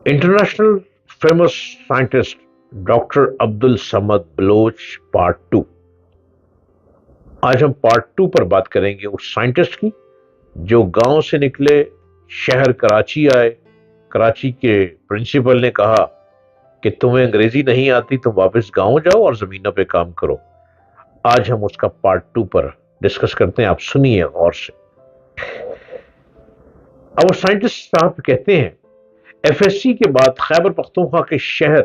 International famous scientist doctor Abdul Samad Baloch part two. आज हम part two पर बात करेंगे उस साइंटिस्ट की जो गांव से निकले, शहर कराची आए। कराची के प्रिंसिपल ने कहा कि तुम्हें अंग्रेजी नहीं आती, तुम वापस गांव जाओ और जमीनों पे काम करो। आज हम उसका पार्ट टू पर डिस्कस करते हैं, आप सुनिए गौर से। अब वो साइंटिस्ट साहब कहते हैं, एफएससी के बाद खैबर पख्तूनख्वा के शहर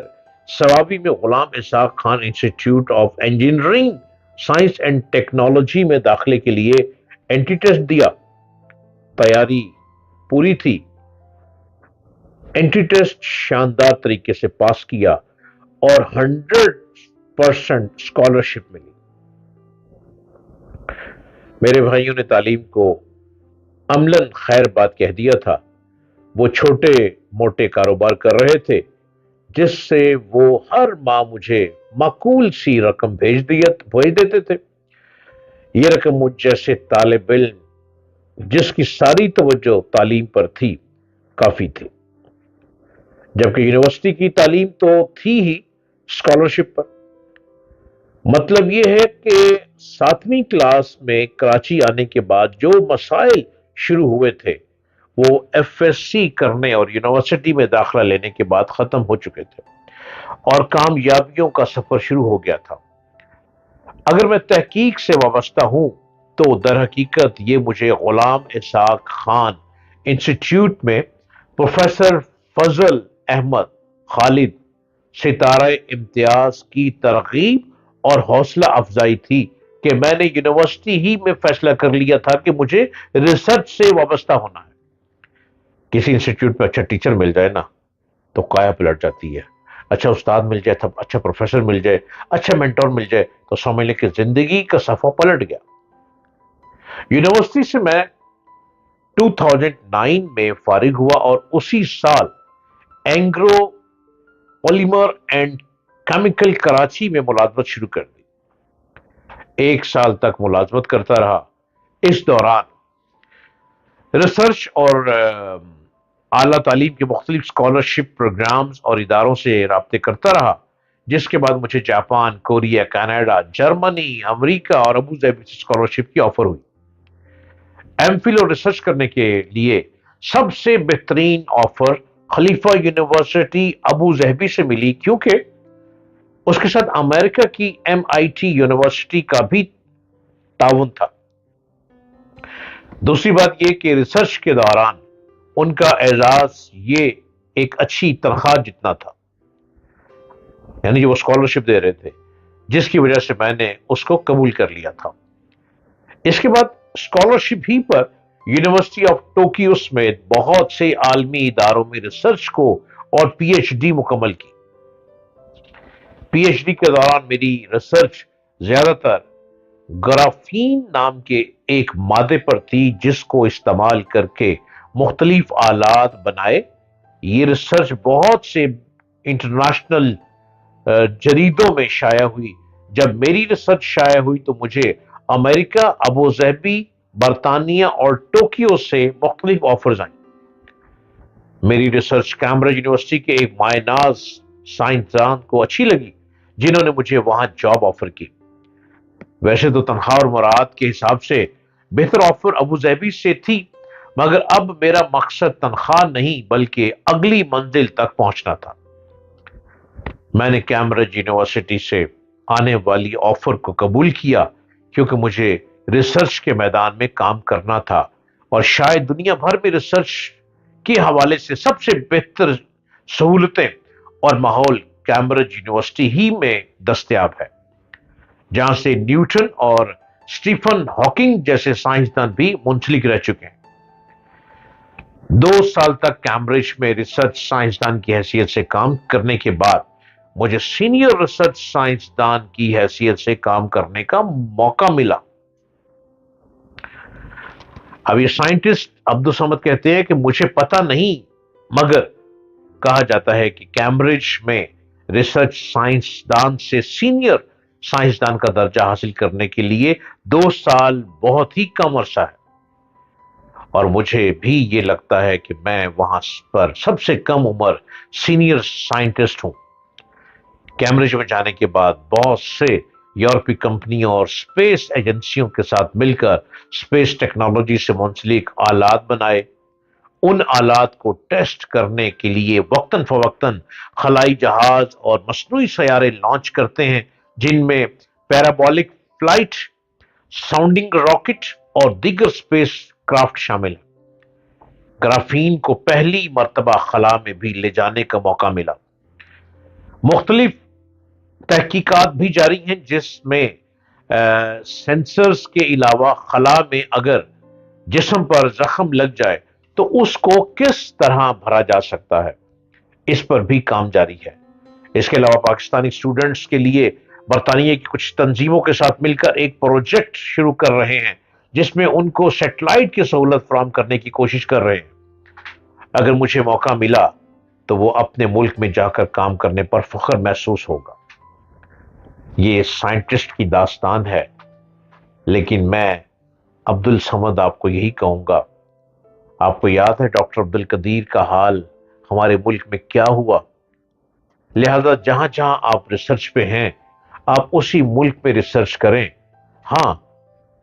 सवाबी में Ghulam Ishaq Khan Institute of Engineering Science and Technology में दाखिले के लिए एंट्री टेस्ट दिया। तैयारी पूरी थी। एंट्री टेस्ट शानदार तरीके से पास किया और 100% स्कॉलरशिप मिली। मेरे भाइयों ने तालीम को अमलन खैर बात कह दिया था। वो छोटे मोटे कारोबार कर रहे थे जिससे वो हर माह मुझे माकूल सी रकम भेज देते थे। ये रकम मुझ जैसे तालिब इल्म जिसकी सारी तवज्जो तालीम पर थी काफी थी, जबकि यूनिवर्सिटी की तालीम तो थी ही स्कॉलरशिप पर। मतलब ये है कि 7वीं क्लास में कराची आने के बाद जो मसाइल शुरू हुए थे वो एफएससी करने और यूनिवर्सिटी में दाखिला लेने के बाद खत्म हो चुके थे और कामयाबियों का सफर शुरू हो गया था। अगर मैं तहकीक से वाबस्ता हूं तो दर हकीकत ये मुझे गुलाम इसहाक खान इंस्टीट्यूट में प्रोफेसर फजल अहमद खालिद सितारा इम्तियाज की तरगीब और हौसला अफजाई थी कि मैंने यूनिवर्सिटी ही में फैसला कर लिया था कि मुझे रिसर्च से वाबस्ता होना है। किसी इंस्टीट्यूट में अच्छा टीचर मिल जाए ना तो काया पलट जाती है। अच्छा उस्ताद मिल जाए, अच्छा प्रोफेसर मिल जाए, अच्छा मेंटोर मिल जाए तो समझ लें कि जिंदगी का सफा पलट गया। यूनिवर्सिटी से मैं 2009 में फारिग हुआ और उसी साल Engro polymer and chemical Karachi में मुलाजमत शुरू कर दी। 1 साल तक मुलाजमत करता रहा। इस दौरान रिसर्च और आला तालीम के मुख्तलिफ स्कॉलरशिप प्रोग्राम्स और इदारों से राब्ते करता रहा, जिसके बाद मुझे Japan, Korea, Canada, Germany, America और अबू धाबी से स्कॉलरशिप की ऑफर हुई। एमफिल और रिसर्च करने के लिए सबसे बेहतरीन ऑफर खलीफा यूनिवर्सिटी अबू धाबी से मिली, क्योंकि उसके साथ अमेरिका की एमआईटी यूनिवर्सिटी का भी ताउन था। दूसरी बात यह कि रिसर्च के दौरान उनका एजाज ये एक अच्छी तनख्वाह जितना था, यानी जो वो स्कॉलरशिप दे रहे थे, जिसकी वजह से मैंने उसको कबूल कर लिया था। इसके बाद स्कॉलरशिप ही पर यूनिवर्सिटी ऑफ टोक्यो समेत बहुत से आलमी इदारों में रिसर्च को और पीएचडी मुकम्मल की। पीएचडी के दौरान मेरी रिसर्च ज्यादातर ग्राफीन नाम के एक मादे पर थी जिसको इस्तेमाल करके मुख्तलिफ आलात बनाए। ये रिसर्च बहुत से इंटरनेशनल जरीदों में शाया हुई। जब मेरी रिसर्च शाया हुई तो मुझे अमेरिका, अबू धाबी, बरतानिया और टोक्यो से मुख्तलिफ ऑफर्स आई। मेरी रिसर्च कैम्ब्रिज यूनिवर्सिटी के एक मायनाज साइंसदान को अच्छी लगी जिन्होंने मुझे वहां जॉब ऑफर की। वैसे तो तनख्वाह और मुराद के हिसाब से बेहतर ऑफर अबू धाबी से थी, मगर अब मेरा मकसद तनख्वाह नहीं बल्कि अगली मंजिल तक पहुंचना था। मैंने कैम्ब्रिज यूनिवर्सिटी से आने वाली ऑफर को कबूल किया क्योंकि मुझे रिसर्च के मैदान में काम करना था और शायद दुनिया भर में रिसर्च के हवाले से सबसे बेहतर सहूलतें और माहौल कैम्ब्रिज यूनिवर्सिटी ही में दस्तयाब है, जहां से न्यूटन और स्टीफन हॉकिंग जैसे साइंसदान भी मुंसलिक रह चुके हैं। 2 साल तक कैम्ब्रिज में रिसर्च साइंसदान की हैसियत से काम करने के बाद मुझे सीनियर रिसर्च साइंसदान की हैसियत से काम करने का मौका मिला। अब ये साइंटिस्ट अब्दुल समद कहते हैं कि मुझे पता नहीं, मगर कहा जाता है कि कैम्ब्रिज में रिसर्च साइंसदान से सीनियर साइंसदान का दर्जा हासिल करने के लिए 2 साल बहुत ही कम अरसा है اور مجھے بھی یہ لگتا ہے کہ میں وہاں پر سب سے کم عمر سینئر سائنٹسٹ ہوں۔ کیمبرج میں جانے کے بعد بہت سے یورپی کمپنیوں اور اسپیس ایجنسیوں کے ساتھ مل کر اسپیس ٹیکنالوجی سے منسلک آلات بنائے۔ ان آلات کو ٹیسٹ کرنے کے لیے وقتاً فوقتاً خلائی جہاز اور مصنوعی سیارے لانچ کرتے ہیں، جن میں پیرابولک فلائٹ، ساؤنڈنگ راکٹ اور دیگر اسپیس کرافٹ شامل ہیں۔ گرافین کو پہلی مرتبہ خلا میں بھی لے جانے کا موقع ملا۔ مختلف تحقیقات بھی جاری ہیں جس میں سینسرز کے علاوہ خلا میں اگر جسم پر زخم لگ جائے تو اس کو کس طرح بھرا جا سکتا ہے، اس پر بھی کام جاری ہے۔ اس کے علاوہ پاکستانی اسٹوڈنٹس کے لیے برطانیہ کی کچھ تنظیموں کے ساتھ مل کر ایک پروجیکٹ شروع کر رہے ہیں جس میں ان کو سیٹلائٹ کی سہولت فراہم کرنے کی کوشش کر رہے ہیں۔ اگر مجھے موقع ملا تو وہ اپنے ملک میں جا کر کام کرنے پر فخر محسوس ہوگا۔ یہ سائنٹسٹ کی داستان ہے، لیکن میں عبد الصمد آپ کو یہی کہوں گا، آپ کو یاد ہے ڈاکٹر عبد القدیر کا حال ہمارے ملک میں کیا ہوا؟ لہذا جہاں جہاں آپ ریسرچ پہ ہیں، آپ اسی ملک میں ریسرچ کریں۔ ہاں،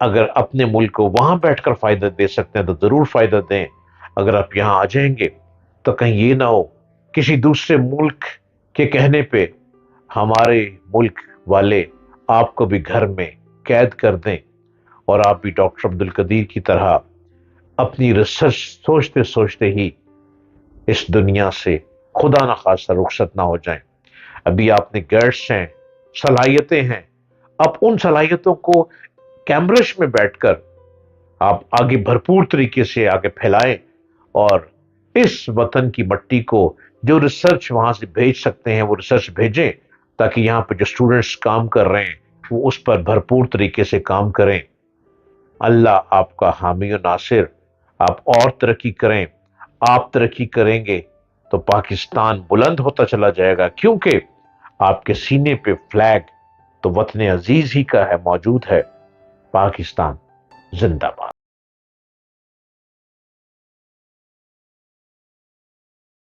اگر اپنے ملک کو وہاں بیٹھ کر فائدہ دے سکتے ہیں تو ضرور فائدہ دیں۔ اگر آپ یہاں آ جائیں گے تو کہیں یہ نہ ہو کسی دوسرے ملک کے کہنے پہ ہمارے ملک والے آپ کو بھی گھر میں قید کر دیں اور آپ بھی ڈاکٹر عبد القدیر کی طرح اپنی ریسرچ سوچتے سوچتے ہی اس دنیا سے خدا نخواستہ رخصت نہ ہو جائیں۔ ابھی آپ نے گیٹس ہیں، صلاحیتیں ہیں، آپ ان صلاحیتوں کو کیمبرج میں بیٹھ کر آپ آگے بھرپور طریقے سے آگے پھیلائیں اور اس وطن کی مٹی کو جو ریسرچ وہاں سے بھیج سکتے ہیں وہ ریسرچ بھیجیں، تاکہ یہاں پہ جو اسٹوڈنٹس کام کر رہے ہیں وہ اس پر بھرپور طریقے سے کام کریں۔ اللہ آپ کا حامی و ناصر، آپ اور ترقی کریں۔ آپ ترقی کریں گے تو پاکستان بلند ہوتا چلا جائے گا، کیونکہ آپ کے سینے پہ فلیگ تو وطن عزیز ہی کا ہے، موجود ہے۔ پاکستان زندہ باد۔